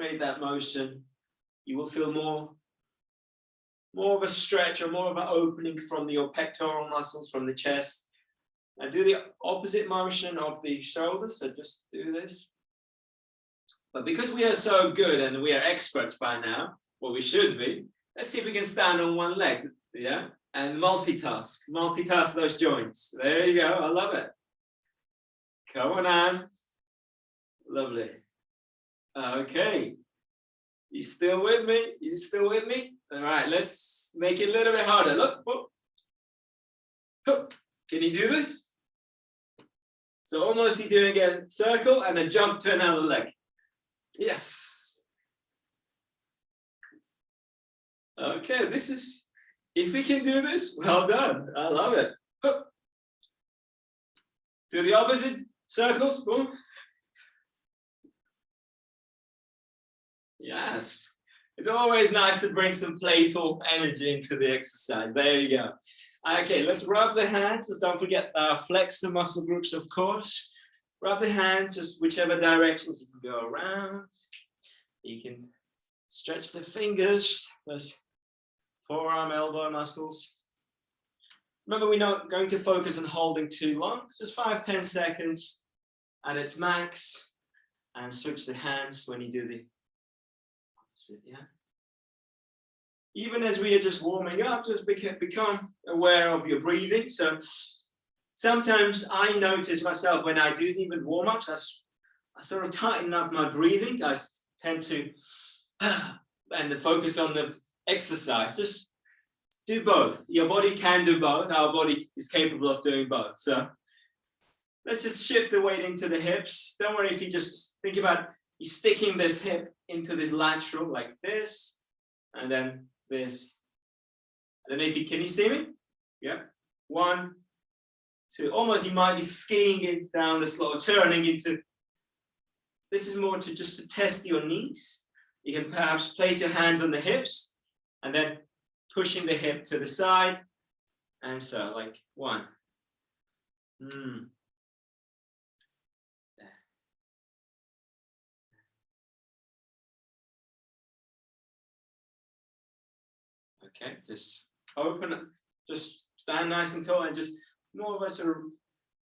create that motion, you will feel more of a stretch or more of an opening from your pectoral muscles, from the chest. Now do the opposite motion of the shoulders, so just do this. But because we are so good and we are experts by now, well, we should be, let's see if we can stand on one leg, yeah? And multitask those joints. There you go, I love it. Come on, Anne. Lovely. Okay. You still with me? You still with me? All right, let's make it a little bit harder. Look. Can you do this? So almost you're doing a circle and then jump to another leg. Yes. Okay, this is, if we can do this, well done. I love it. Do the opposite circles. Boom. Yes. It's always nice to bring some playful energy into the exercise. There you go. Okay, let's rub the hands. Just don't forget flex the muscle groups, of course. Rub the hands, just whichever directions you can go around. You can stretch the fingers, those forearm, elbow muscles. Remember, we're not going to focus on holding too long, just 5-10 seconds at its max, and switch the hands when you do the opposite, yeah. Even as we are just warming up, just become aware of your breathing. So sometimes I notice myself when I do even warm-ups, I sort of tighten up my breathing. I tend to and focus on the exercise. Just do both. Your body can do both. Our body is capable of doing both. So let's just shift the weight into the hips. Don't worry if you just think about you sticking this hip into this lateral like this, and then this. I don't know if you, can you see me? Yeah. 1, 2, almost you might be skiing it down the slope, turning into, this is more to just to test your knees. You can perhaps place your hands on the hips and then pushing the hip to the side. And so like 1. Okay, just open it, just stand nice and tall and just more of a sort of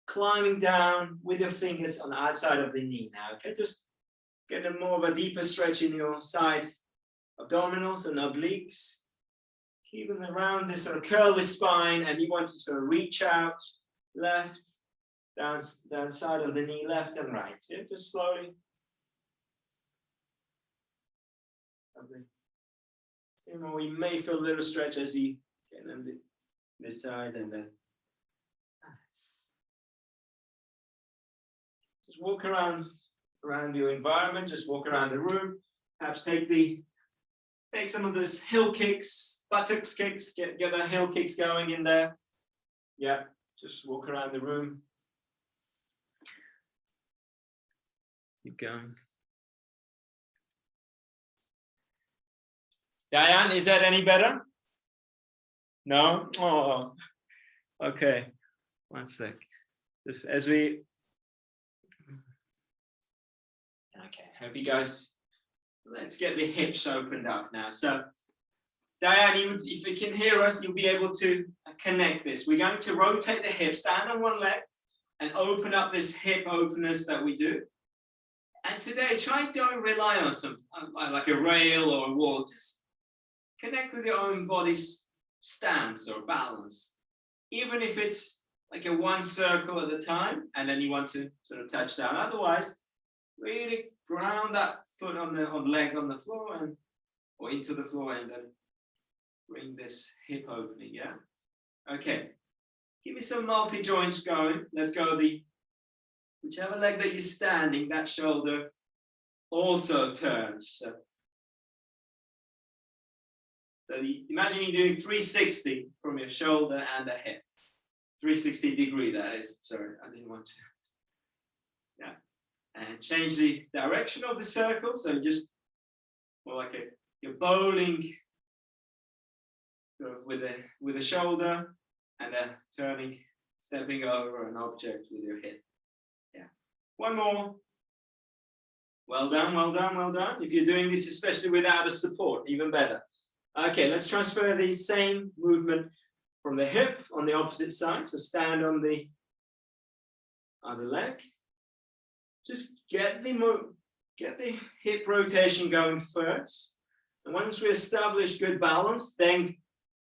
climbing down with your fingers on the outside of the knee now, okay? Just get a more of a deeper stretch in your side abdominals and obliques. Keeping around this sort of curl the spine, and you want to sort of reach out left, down side of the knee, left and right. Yeah, just slowly. Lovely. Or you may feel a little stretch as you get on this side, and then just walk around your environment, just walk around the room, perhaps take some of those heel kicks, buttocks kicks, get the heel kicks going in there. Yeah, just walk around the room. Keep going. Diane, is that any better? No? Oh, okay. 1 sec. Just as we, okay, hope you guys, let's get the hips opened up now. So, Diane, if you can hear us, you'll be able to connect this. We're going to rotate the hips, stand on one leg, and open up this hip openers that we do. And today, don't rely on something like a rail or a wall. Just connect with your own body's stance or balance. Even if it's like a 1 circle at a time, and then you want to sort of touch down. Otherwise, really ground that foot on leg on the floor or into the floor, and then bring this hip opening, yeah? Okay, give me some multi-joints going. Let's go whichever leg that you're standing, that shoulder also turns. So imagine you're doing 360 from your shoulder and the hip. 360 degree, that is. Sorry, I didn't want to. Yeah. And change the direction of the circle. So just more like you're bowling with the shoulder, and then stepping over an object with your hip. Yeah. 1 more. Well done, well done, well done. If you're doing this, especially without a support, even better. Okay, let's transfer the same movement from the hip on the opposite side. So stand on the other leg. Just get the hip rotation going first. And once we establish good balance, then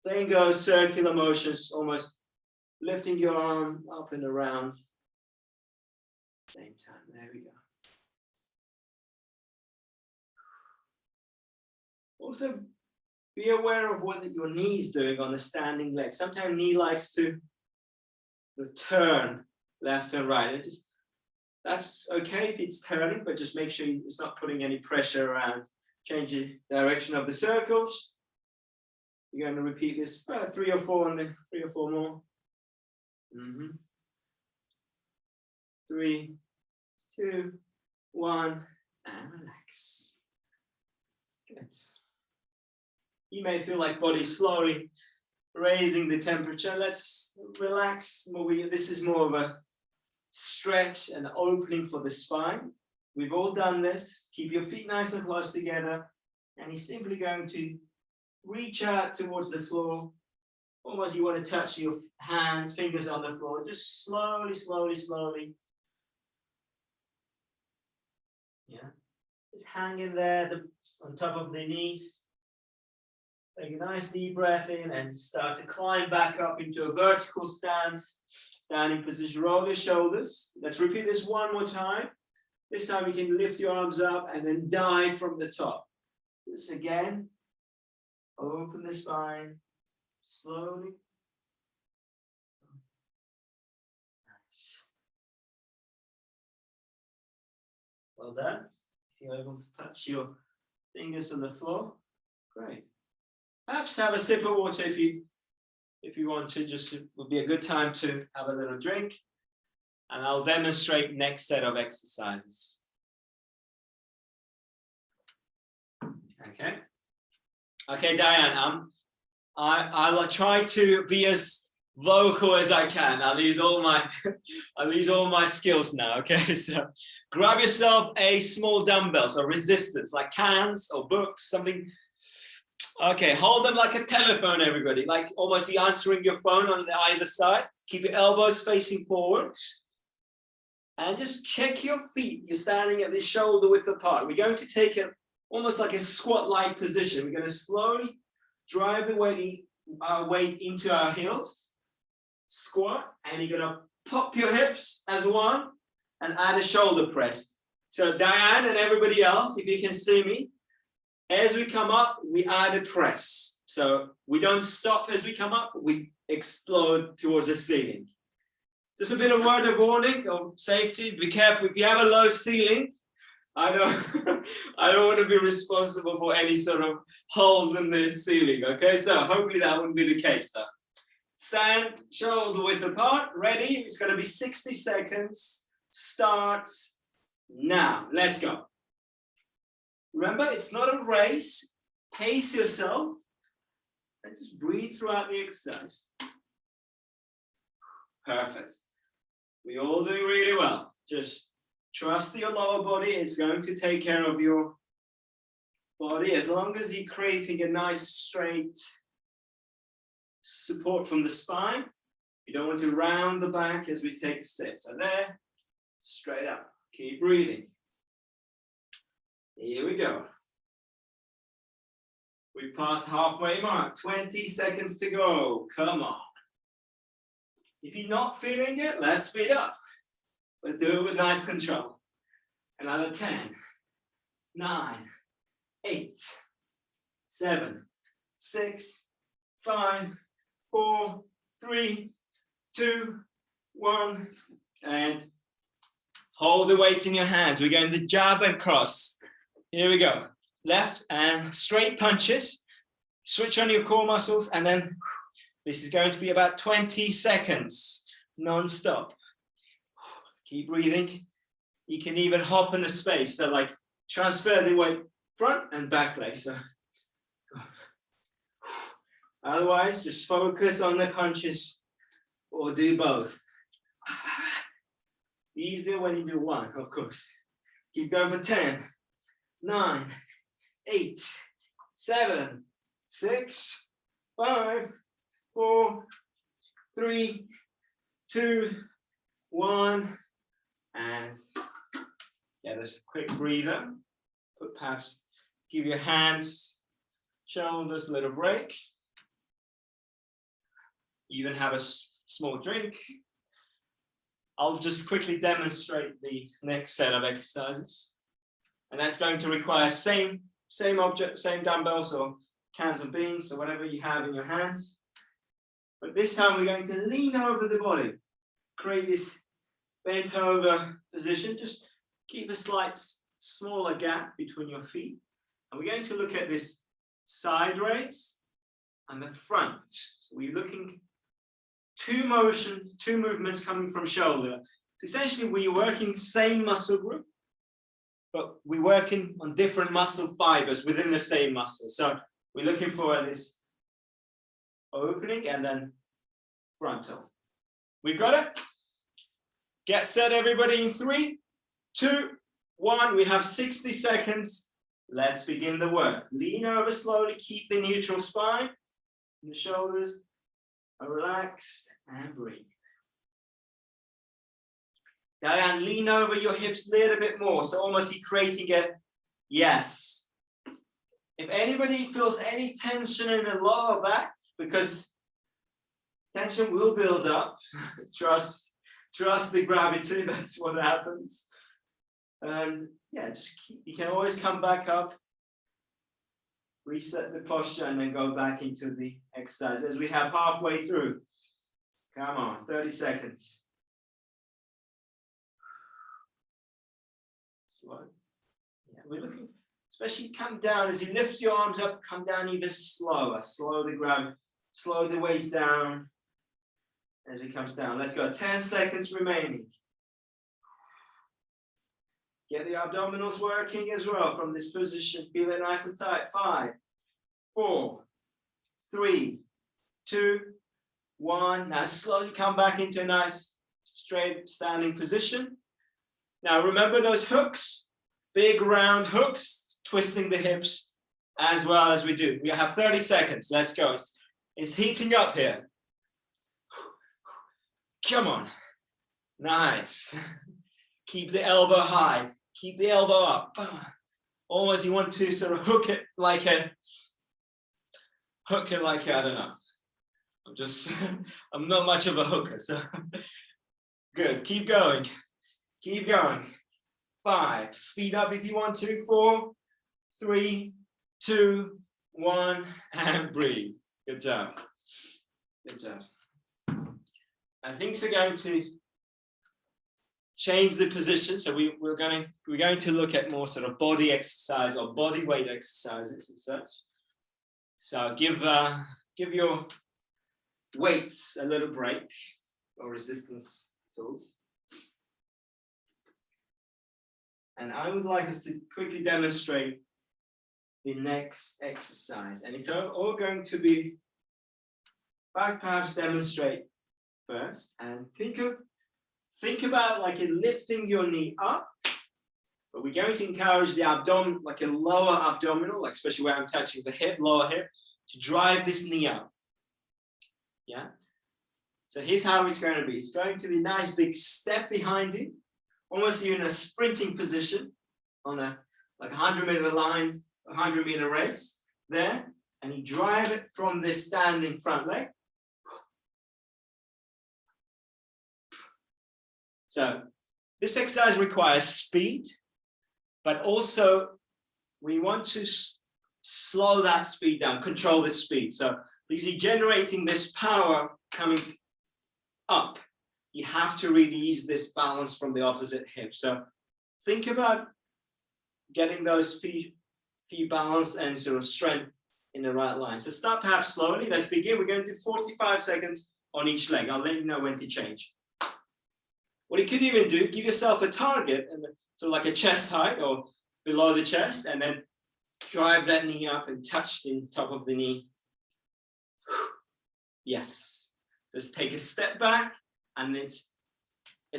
go circular motions, almost lifting your arm up and around. Same time, there we go. Also, be aware of what your knee is doing on the standing leg. Sometimes knee likes to turn left and right. And that's okay if it's turning, but just make sure it's not putting any pressure around. Change the direction of the circles. You're going to repeat this 3 or 4 and then 3 or 4 more. 3, 2, 1, and relax. Good. You may feel like body slowly raising the temperature. Let's relax. This is more of a stretch and opening for the spine. We've all done this. Keep your feet nice and close together. And you're simply going to reach out towards the floor. Almost you want to touch your hands, fingers on the floor. Just slowly, slowly, slowly. Yeah. Just hang in there on top of the knees. Take a nice deep breath in and start to climb back up into a vertical stance. Standing position, roll your shoulders. Let's repeat this one more time. This time you can lift your arms up and then dive from the top. This again. Open the spine. Slowly. Nice. Well done. If you're able to touch your fingers on the floor, great. Perhaps have a sip of water if you want to. Just it would be a good time to have a little drink. And I'll demonstrate next set of exercises. Okay, Diane, I'll try to be as vocal as I can. I'll use all my skills now. Okay, so grab yourself a small dumbbell, so resistance, like cans or books, something. Okay, hold them like a telephone, everybody, like almost you're answering your phone on either side. Keep your elbows facing forward. And just check your feet. You're standing at the shoulder width apart. We're going to take it almost like a squat-like position. We're going to slowly drive the weight into our heels. Squat, and you're going to pop your hips as one and add a shoulder press. So Diane and everybody else, if you can see me, as we come up, we add a press. So we don't stop as we come up, we explode towards the ceiling. Just a bit of word of warning or safety. Be careful if you have a low ceiling. I don't want to be responsible for any sort of holes in the ceiling. Okay, so hopefully that wouldn't be the case though. Stand shoulder width apart. Ready? It's going to be 60 seconds. Starts now. Let's go. Remember, it's not a race. Pace yourself and just breathe throughout the exercise. Perfect. We're all doing really well. Just trust your lower body. It's going to take care of your body as long as you're creating a nice straight support from the spine. You don't want to round the back as we take a step. So there, straight up. Keep breathing. Here we go. We've passed halfway mark. 20 seconds to go. Come on. If you're not feeling it, let's speed up. But do it with nice control. Another 10, 9, 8, 7, 6, 5, 4, 3, 2, 1. And hold the weights in your hands. We're going to jab and cross. Here we go. Left and straight punches. Switch on your core muscles, and then this is going to be about 20 seconds, non-stop. Keep breathing. You can even hop in the space. So like transfer the weight front and back leg. So otherwise, just focus on the punches or do both. Easier when you do one, of course. Keep going for 10, 9, 8, 7, 6, 5, 4, 3, 2, 1, and get a quick breather. Perhaps give your hands, shoulders a little break. Even have a small drink. I'll just quickly demonstrate the next set of exercises, and that's going to require same object, same dumbbells or cans of beans or whatever you have in your hands. But this time we're going to lean over the body, create this bent over position. Just keep a slight smaller gap between your feet, and we're going to look at this side raise and the front. So we're looking two movements coming from shoulder. So essentially we're working same muscle group, but we're working on different muscle fibers within the same muscle. So we're looking for this opening and then frontal. We got it? Get set, everybody, in 3, 2, 1. We have 60 seconds. Let's begin the work. Lean over slowly, keep the neutral spine, the shoulders are relaxed, and breathe. Diane, lean over your hips a little bit more, so almost you're creating a yes. If anybody feels any tension in the lower back, because tension will build up, trust the gravity, that's what happens. And yeah, just keep, you can always come back up, reset the posture, and then go back into the exercise as we have halfway through. Come on, 30 seconds. Slow. Yeah, we're looking, especially come down as you lift your arms up, come down even slower. Slow the ground, slow the waist down as it comes down. Let's go. 10 seconds remaining. Get the abdominals working as well from this position. Feel it nice and tight. 5, 4, 3, 2, 1. Now slowly come back into a nice straight standing position. Now remember those hooks, big round hooks, twisting the hips as well as we do. We have 30 seconds. Let's go. It's heating up here. Come on. Nice. Keep the elbow high. Keep the elbow up. Almost you want to sort of hook it like I don't know. I'm not much of a hooker, so good. Keep going. Keep going. 5. Speed up if you want to. 4, 3, 2, 1, and breathe. Good job. Good job. And things are going to change the position. So we're going to look at more sort of body exercise or body weight exercises and such. So give your weights a little break, or resistance tools. And I would like us to quickly demonstrate the next exercise. And it's all going to be, perhaps demonstrate first, and think about like lifting your knee up, but we're going to encourage the abdomen, like a lower abdominal, like especially where I'm touching the hip, lower hip, to drive this knee up. Yeah. So here's how it's going to be. It's going to be a nice big step behind you, almost you're in a sprinting position on a like 100-meter line, 100-meter race there, and you drive it from this standing front leg. So this exercise requires speed, but also we want to slow that speed down, control the speed. So because you're generating this power coming up, you have to release this balance from the opposite hip. So think about getting those feet balanced and sort of strength in the right line. So start perhaps slowly. Let's begin. We're going to do 45 seconds on each leg. I'll let you know when to change. What you could even do, give yourself a target and sort of like a chest height or below the chest, and then drive that knee up and touch the top of the knee. Yes. Just take a step back, and it's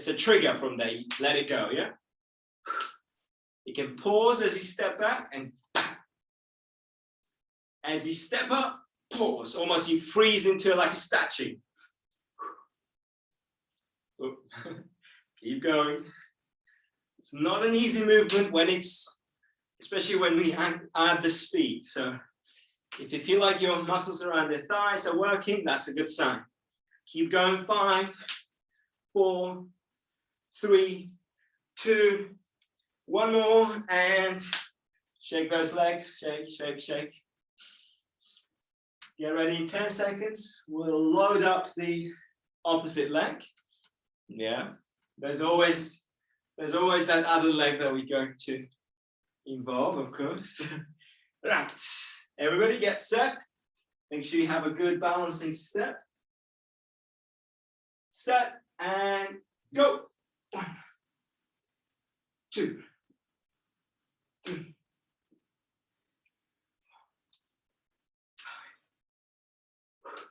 a trigger from there. Let it go, yeah? You can pause as you step back and as you step up, pause. Almost you freeze into like a statue. Keep going. It's not an easy movement when especially when we add the speed. So if you feel like your muscles around the thighs are working, that's a good sign. Keep going. 5, 4, 3, 2, 1 more, and shake those legs. Shake, shake, shake. Get ready in 10 seconds. We'll load up the opposite leg. Yeah, there's always that other leg that we're going to involve, of course. Right, everybody get set. Make sure you have a good balancing step. Set and go. 1, 2, 3, 5,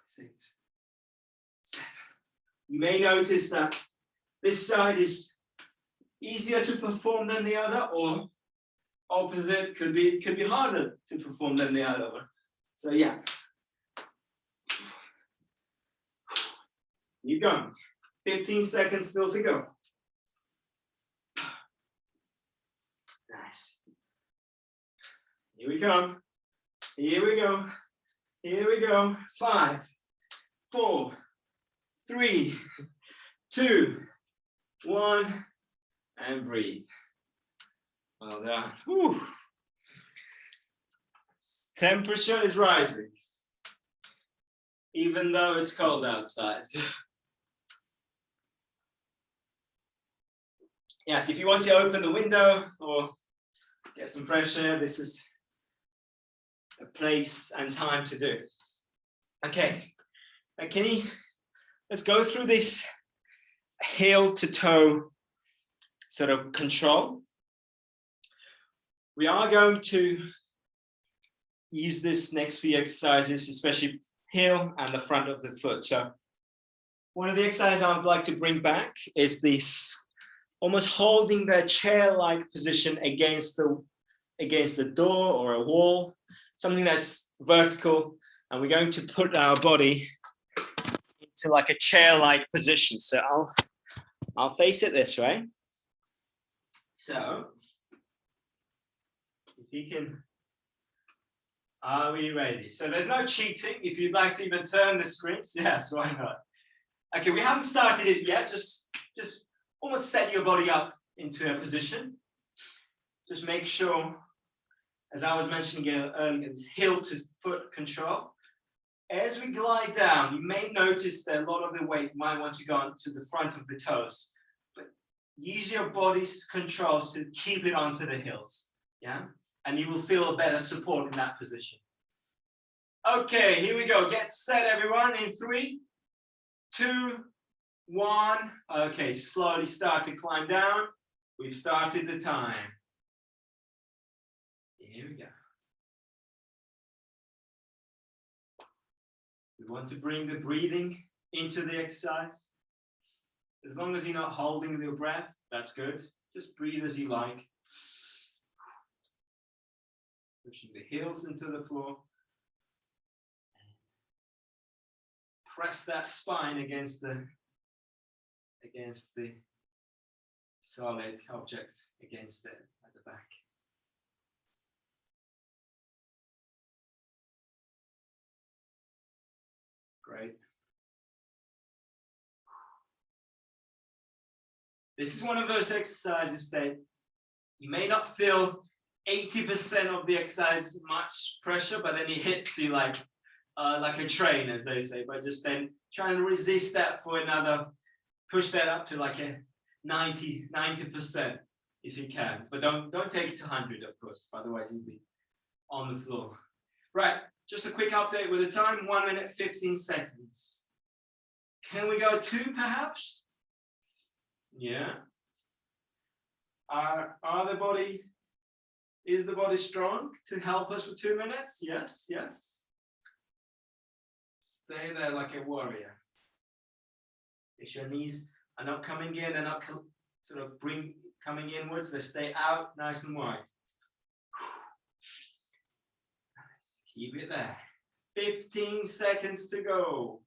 6, 7. You may notice that this side is easier to perform than the other, or opposite could be harder to perform than the other one. So yeah. Keep going. 15 seconds still to go. Nice. Here we come. Here we go. Here we go. 5, 4, 3, 2, 1, and breathe. Well done. Whew. Temperature is rising, even though it's cold outside. Yes, if you want to open the window or get some fresh air, this is a place and time to do. Okay, let's go through this heel to toe sort of control. We are going to use this next few exercises, especially heel and the front of the foot. So one of the exercises I would like to bring back is this almost holding the chair-like position against the door or a wall, something that's vertical, and we're going to put our body into like a chair-like position. So I'll face it this way. So if you can, are we ready? So there's no cheating. If you'd like to even turn the screens, yes, why not? Okay, we haven't started it yet. Just almost set your body up into a position. Just make sure, as I was mentioning earlier, it's heel to foot control. As we glide down, you may notice that a lot of the weight might want to go onto the front of the toes, but use your body's controls to keep it onto the heels, yeah? And you will feel a better support in that position. Okay, here we go. Get set, everyone, in 3, 2, 1. Okay, slowly start to climb down. We've started the time. Here we go. We want to bring the breathing into the exercise. As long as you're not holding your breath, that's good. Just breathe as you like. Pushing the heels into the floor. Press that spine against the solid object against it at the back. Great. This is one of those exercises that you may not feel 80% of the exercise much pressure, but then it hits you like a train, as they say, by just then trying to resist that for another, push that up to like a 90% if you can, but don't take it to 100, of course, otherwise you'll be on the floor. Right, just a quick update with the time, 1 minute, 15 seconds. Can we go 2 perhaps? Yeah. Is the body strong to help us for 2 minutes? Yes, yes. Stay there like a warrior. If your knees are not coming in, they're not sort of coming inwards. They stay out nice and wide. Keep it there. 15 seconds to go.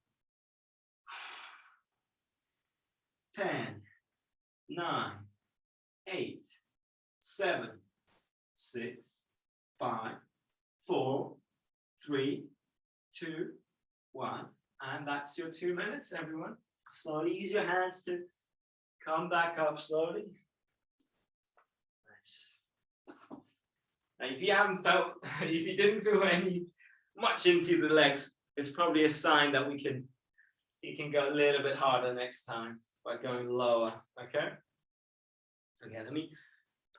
10, 9, 8, 7, 6, 5, 4, 3, 2, 1. And that's your 2 minutes, everyone. Slowly use your hands to come back up slowly. Nice. Now, if you haven't felt, if you didn't feel much into the legs, it's probably a sign that you can go a little bit harder next time by going lower. Okay. Okay, let me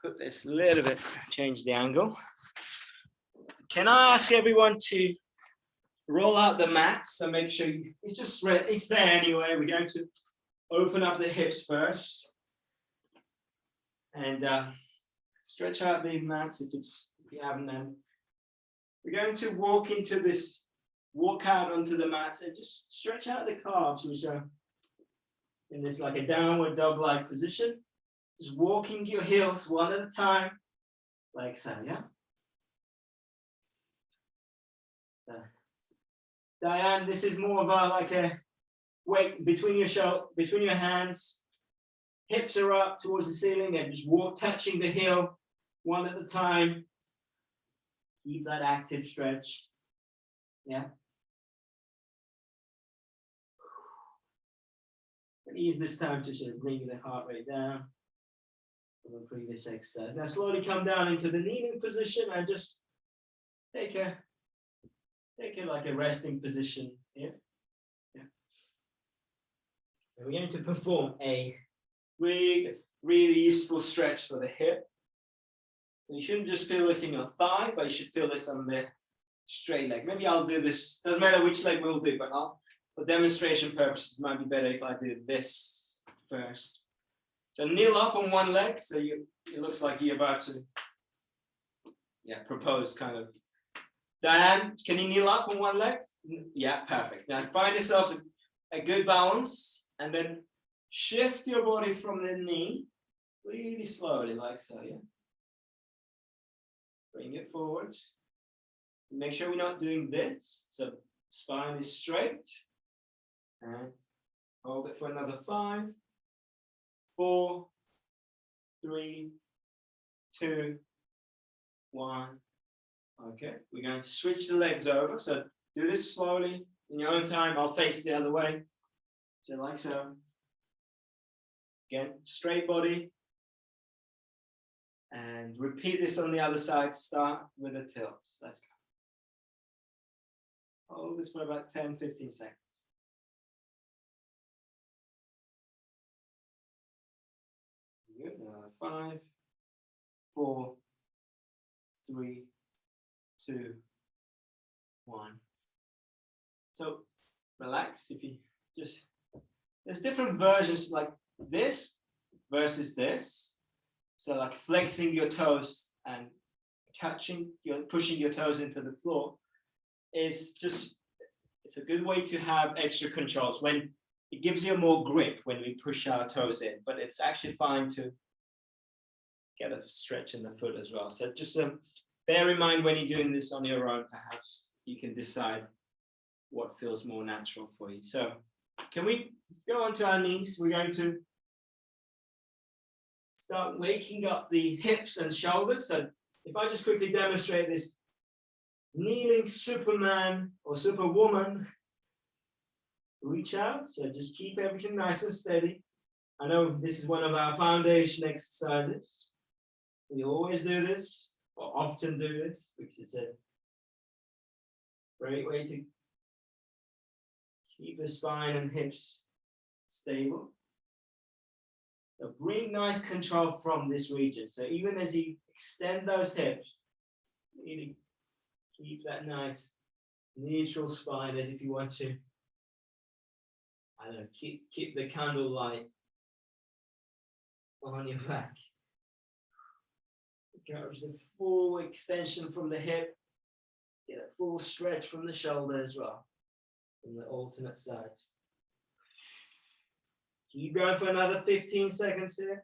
put this a little bit, change the angle. Can I ask everyone to roll out the mats and make sure it's there anyway. We're going to open up the hips first and stretch out the mats if you haven't then. We're going to walk out onto the mats and just stretch out the calves, which are in this like a downward dog-like position. Just walking your heels one at a time, like so, yeah? Diane, this is more of like a weight between your hands, hips are up towards the ceiling, and just walk, touching the heel one at a time. Keep that active stretch. Yeah. And ease this time to sort of bring the heart rate down from the previous exercise. Now slowly come down into the kneeling position and just take it like a resting position here. Yeah. So we're going to perform a really, really useful stretch for the hip. So you shouldn't just feel this in your thigh, but you should feel this on the straight leg. Maybe I'll do this, doesn't matter which leg we'll do, but for demonstration purposes, it might be better if I do this first. So kneel up on one leg, so it looks like you're about to, propose kind of. Diane, can you kneel up on one leg? Yeah, perfect. Now find yourself a good balance, and then shift your body from the knee, really slowly, like so, yeah. Bring it forward. Make sure we're not doing this. So spine is straight. And hold it for another 5, 4, 3, 2, 1. Okay, we're going to switch the legs over. So do this slowly in your own time. I'll face the other way. So like so. Again, straight body. And repeat this on the other side. Start with a tilt. Let's go. Hold this for about 10, 15 seconds. Good. 5, 4, 3, 2, 1. So relax. If you just, there's different versions like this versus this. So like flexing your toes and pushing your toes into the floor is just, it's a good way to have extra controls when it gives you more grip when we push our toes in, but it's actually fine to get a stretch in the foot as well. So just bear in mind when you're doing this on your own, perhaps you can decide what feels more natural for you. So can we go onto our knees? We're going to start waking up the hips and shoulders. So if I just quickly demonstrate this kneeling Superman or Superwoman, reach out. So just keep everything nice and steady. I know this is one of our foundation exercises. We always do this, or often do this, which is a great way to keep the spine and hips stable. So bring nice control from this region. So even as you extend those hips, really keep that nice neutral spine as if you want to, I don't know, keep the candle light on your back. Encourage the full extension from the hip. Get a full stretch from the shoulder as well, from the alternate sides. Keep going for another 15 seconds here.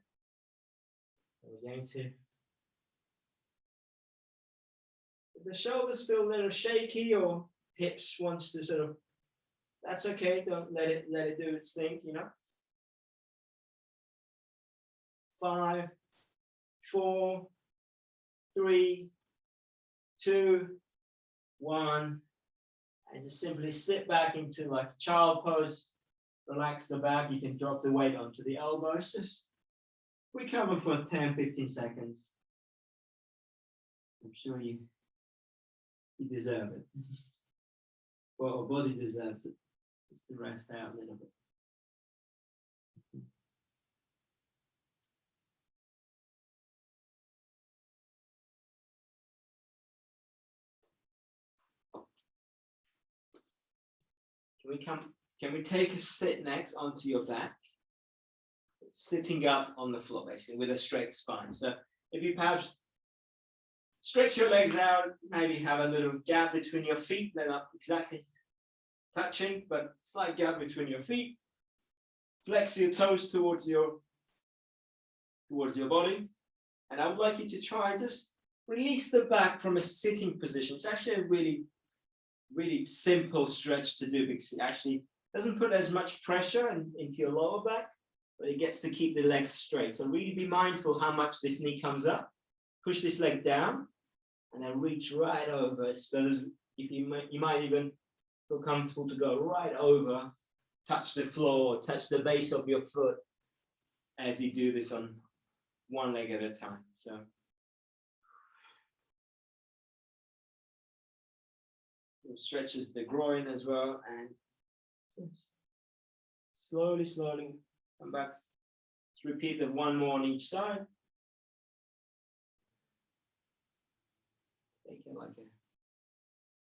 We're going to. If the shoulders feel a little shaky or hips wants to sort of, that's okay. Don't let it do its thing, you know. 5, 4, 3, 2, 1, and just simply sit back into like a child pose. Relax the back. You can drop the weight onto the elbows. Just recover for 10-15 seconds. I'm sure you deserve it. Well, our body deserves it. Just to rest out a little bit. Can we take a sit next onto your back? Sitting up on the floor, basically, with a straight spine. So if you perhaps stretch your legs out, maybe have a little gap between your feet. They're not exactly touching, but slight gap between your feet. Flex your toes towards your body. And I would like you to try just release the back from a sitting position. It's actually a really, really simple stretch to do because it actually doesn't put as much pressure into your lower back, but it gets to keep the legs straight. So really be mindful how much this knee comes up. Push this leg down and then reach right over. So if you might even feel comfortable to go right over, touch the floor, touch the base of your foot as you do this on one leg at a time. So it stretches the groin as well, and slowly come back. Let's repeat the one more on each side.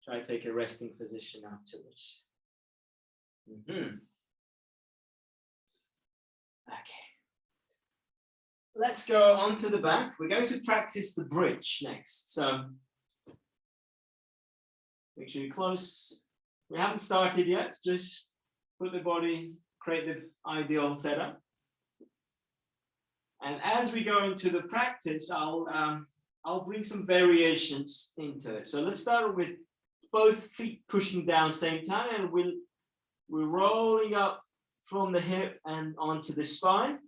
Try to take a resting position afterwards. Okay. Let's go onto the back. We're going to practice the bridge next. So make sure you're close. We haven't started yet. Just put the body, create the ideal setup. And as we go into the practice, I'll bring some variations into it. So let's start with both feet pushing down same time, and we're rolling up from the hip and onto the spine.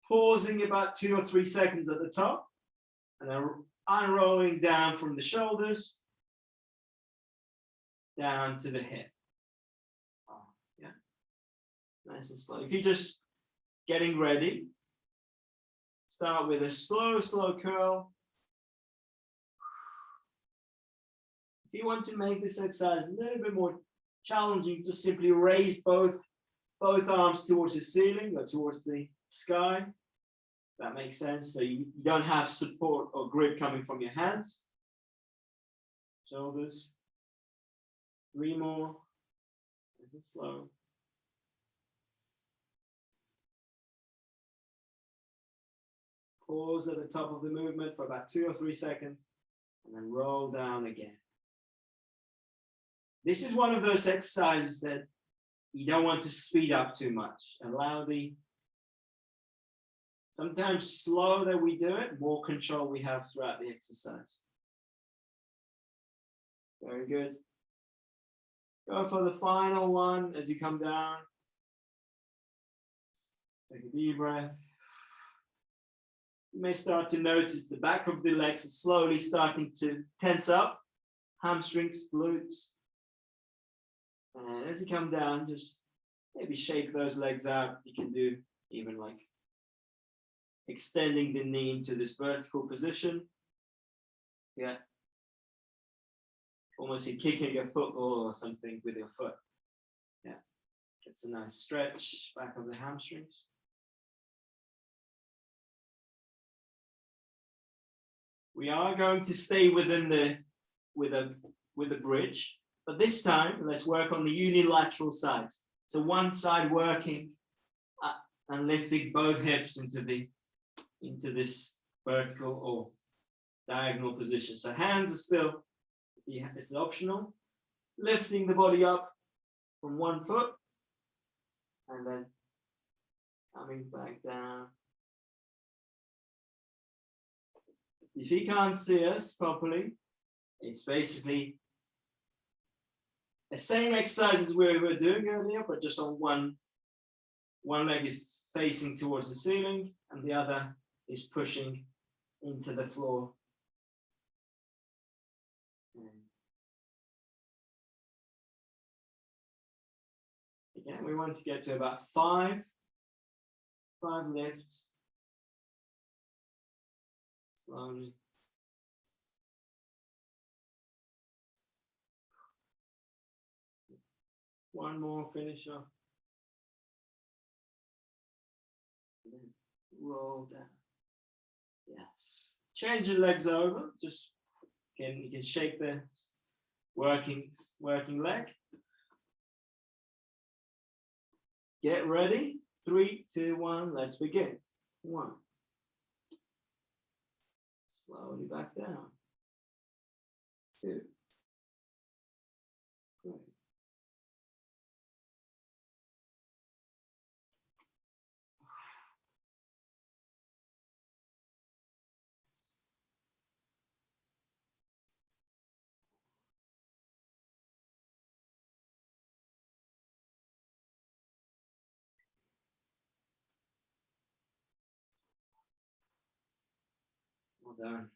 Pausing about 2 or 3 seconds at the top, and then unrolling down from the shoulders down to the hip. Yeah, nice and slow. If you're just getting ready, start with a slow curl. If you want to make this exercise a little bit more challenging, just simply raise both arms towards the ceiling or towards the sky. That makes sense. So you don't have support or grip coming from your hands. Shoulders. 3 more. Nice and slow. Pause at the top of the movement for about 2 or 3 seconds, and then roll down again. This is one of those exercises that you don't want to speed up too much. Allow the sometimes slow that we do it, more control we have throughout the exercise. Very good. Go for the final one as you come down. Take a deep breath. You may start to notice the back of the legs is slowly starting to tense up. Hamstrings, glutes. And as you come down, just maybe shake those legs out. You can do even like extending the knee into this vertical position. Yeah. Almost like kicking a football or something with your foot. Yeah. Gets a nice stretch back of the hamstrings. We are going to stay within with a bridge, but this time let's work on the unilateral sides. So one side working and lifting both hips into this vertical or diagonal position. So hands are still, it's optional. Lifting the body up from one foot and then coming back down if you can't see us properly, it's basically the same exercise as we were doing earlier, but just on one leg is facing towards the ceiling and the other is pushing into the floor. Again, we want to get to about five lifts. Slowly. One more finish off. And then roll down. Yes. Change your legs over. Just you can shake the working leg. Get ready. 3, 2, 1. Let's begin. 1. Slowly back down. 2. 3. Well done.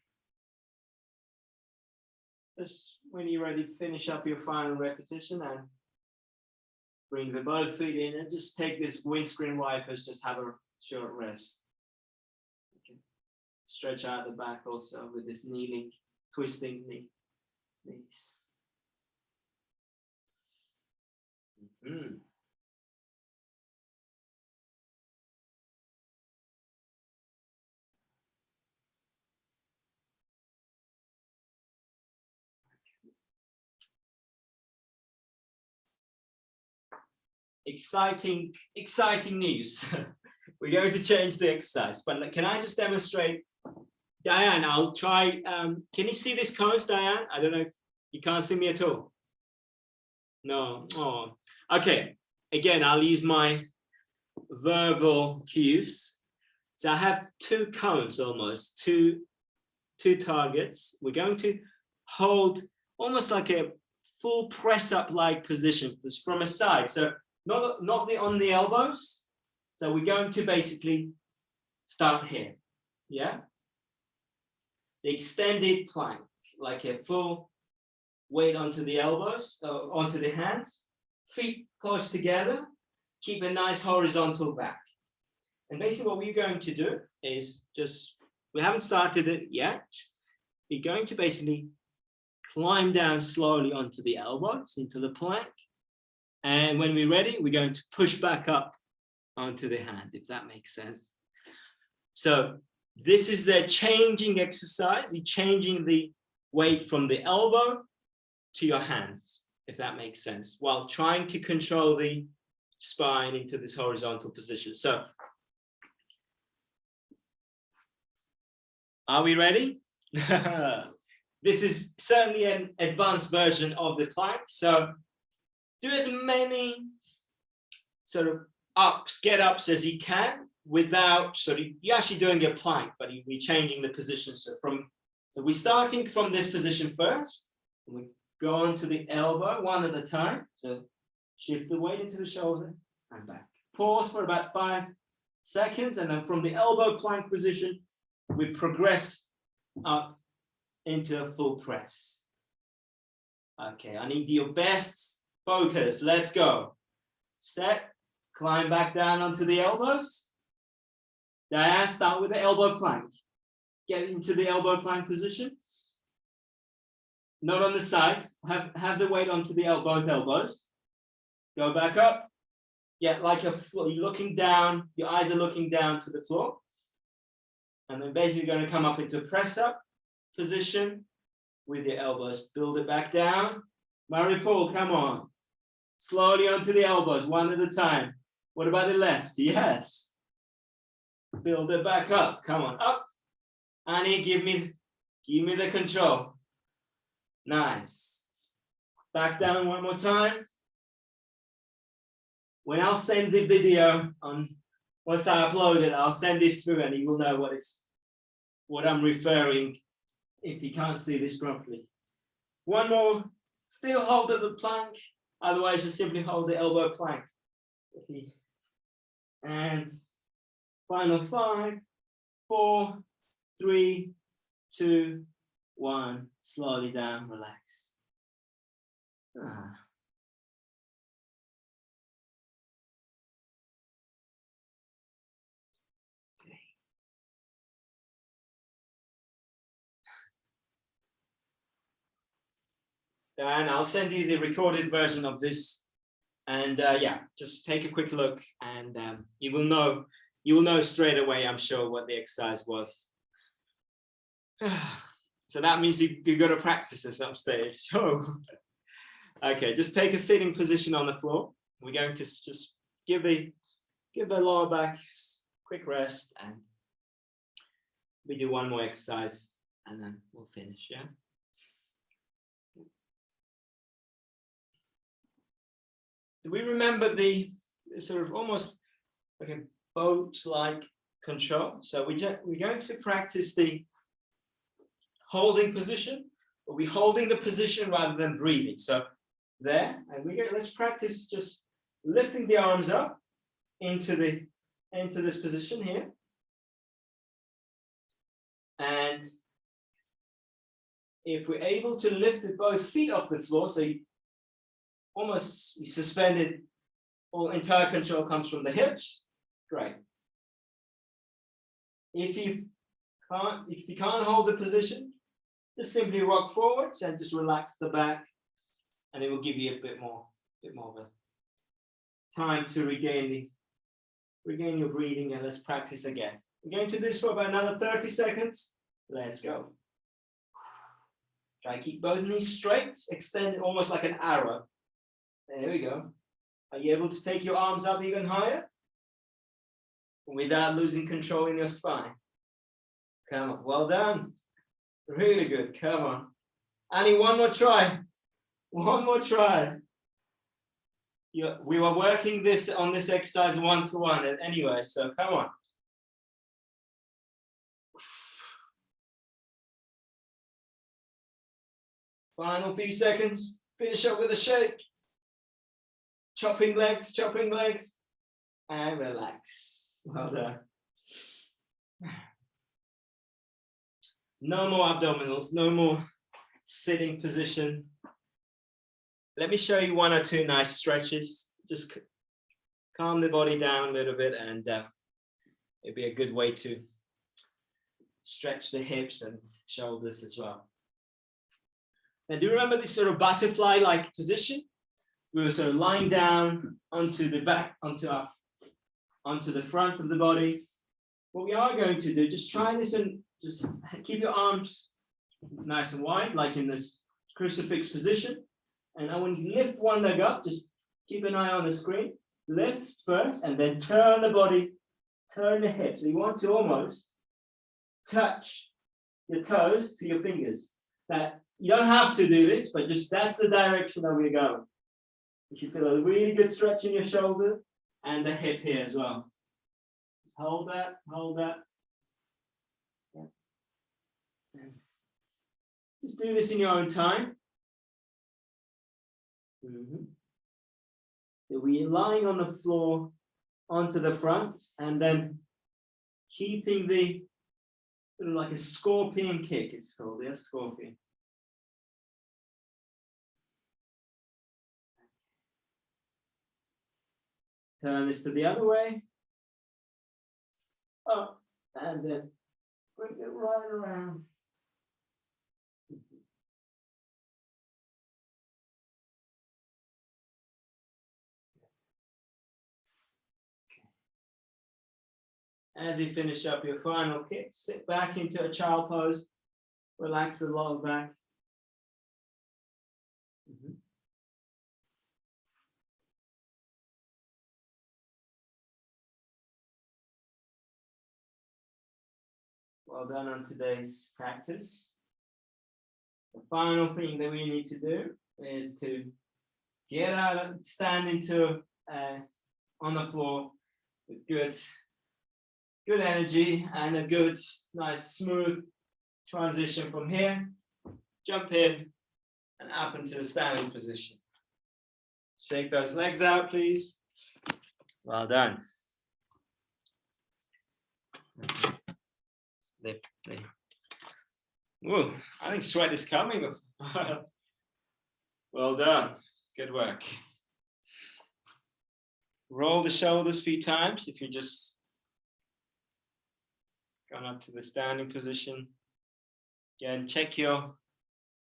Just when you're ready, finish up your final repetition and bring the both feet in and just take this windscreen wipers, just have a short rest. Okay. Stretch out the back also with this kneeling, twisting knees. Exciting news. We're going to change the exercise, but can I just demonstrate? Diane, I'll try. Can you see this cones, Diane? I don't know if you can't see me at all. No. Oh, okay. Again, I'll use my verbal cues. So I have 2 cones almost, two targets. We're going to hold almost like a full press up like position from a side. So not on the elbows. So we're going to basically start here. Yeah. The extended plank, like a full weight onto the elbows, onto the hands, feet close together, keep a nice horizontal back. And basically what we're going to do is we haven't started it yet. We're going to basically climb down slowly onto the elbows, into the plank. And when we're ready, we're going to push back up onto the hand, if that makes sense. So this is the changing exercise. You're changing the weight from the elbow to your hands, if that makes sense, while trying to control the spine into this horizontal position. So are we ready? This is certainly an advanced version of the plank. So do as many sort of get ups as you can without you're actually doing a plank, but we're changing the position. So we're starting from this position first. And we go on to the elbow one at a time. So shift the weight into the shoulder and back. Pause for about 5 seconds, and then from the elbow plank position, we progress up into a full press. Okay, I need your best focus. Let's go. Set, climb back down onto the elbows. Diane, start with the elbow plank. Get into the elbow plank position. Not on the side. Have the weight onto the both elbows. Go back up. Yeah, like you're looking down. Your eyes are looking down to the floor. And then basically you're going to come up into press up position with your elbows. Build it back down. Marie-Paul, come on. Slowly onto the elbows, one at a time. What about the left? Yes. Build it back up. Come on, up. Annie, give me the control. Nice. Back down one more time. When I'll send the video once I upload it, I'll send this through and you will know what I'm referring if you can't see this properly. One more, still hold at the plank, otherwise you simply hold the elbow plank. And final 5, 4, 3, 2, 1, slowly down, relax. And I'll send you the recorded version of this, and yeah, just take a quick look, and you will know straight away, I'm sure, what the exercise was. So that means you've got to practice at some stage. So, okay, just take a sitting position on the floor. We're going to just give the lower back a quick rest, and we do one more exercise, and then we'll finish. Yeah. Do we remember the sort of almost like a boat-like control? So we're going to practice the holding position, but we're holding the position rather than breathing. So there, and let's practice just lifting the arms up into this position here. And if we're able to lift both feet off the floor, so almost suspended, all entire control comes from the hips. Great. If you can't hold the position, just simply rock forwards and just relax the back, and it will give you a bit more of a time to regain your breathing. And let's practice again. We're going to do this for about another 30 seconds. Let's go. Try to keep both knees straight, extend almost like an arrow. There we go. Are you able to take your arms up even higher without losing control in your spine? Come on, well done. Really good, come on. Annie, one more try. One more try. We were working on this exercise one-to-one anyway, so come on. Final few seconds, finish up with a shake. Chopping legs, and relax. Well done. No more abdominals, no more sitting position. Let me show you one or two nice stretches. Just calm the body down a little bit, and it'd be a good way to stretch the hips and shoulders as well. Now, do you remember this sort of butterfly-like position? We were sort of lying down onto the back, onto the front of the body. What we are going to do, just try this and just keep your arms nice and wide, like in this crucifix position. And then when you lift one leg up, just keep an eye on the screen. Lift first, and then turn the body, turn the hips. So you want to almost touch your toes to your fingers. That you don't have to do this, but just that's the direction that we're going. You should feel a really good stretch in your shoulder and the hip here as well. Just hold that, hold that. Yeah. Just do this in your own time. So we're lying on the floor onto the front, and then keeping the sort of like a scorpion kick, it's called, yeah, scorpion. Turn this to the other way. Up, and then bring it right around. As you finish up your final kick, sit back into a child pose. Relax the lower back. Well done on today's practice. The final thing that we need to do is to get out, stand into on the floor with good energy and a good, nice, smooth transition from here, jump in and up into the standing position. Shake those legs out, please. Well done. Lift. Ooh, I think sweat is coming. Well done. Good work. Roll the shoulders a few times if you're just going up to the standing position. Again, check your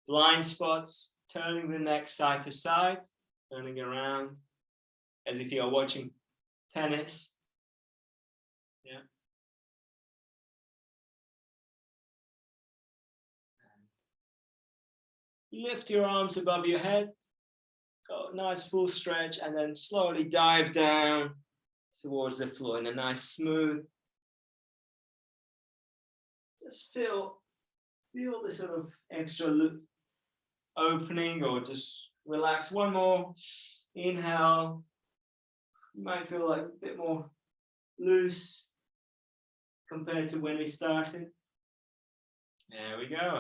blind spots, turning the neck side to side, turning around as if you're watching tennis. Yeah. Lift your arms above your head. Go a nice full stretch and then slowly dive down towards the floor in a nice smooth. Just feel the sort of extra loop opening, or just relax. One more inhale. You might feel like a bit more loose compared to when we started. There we go.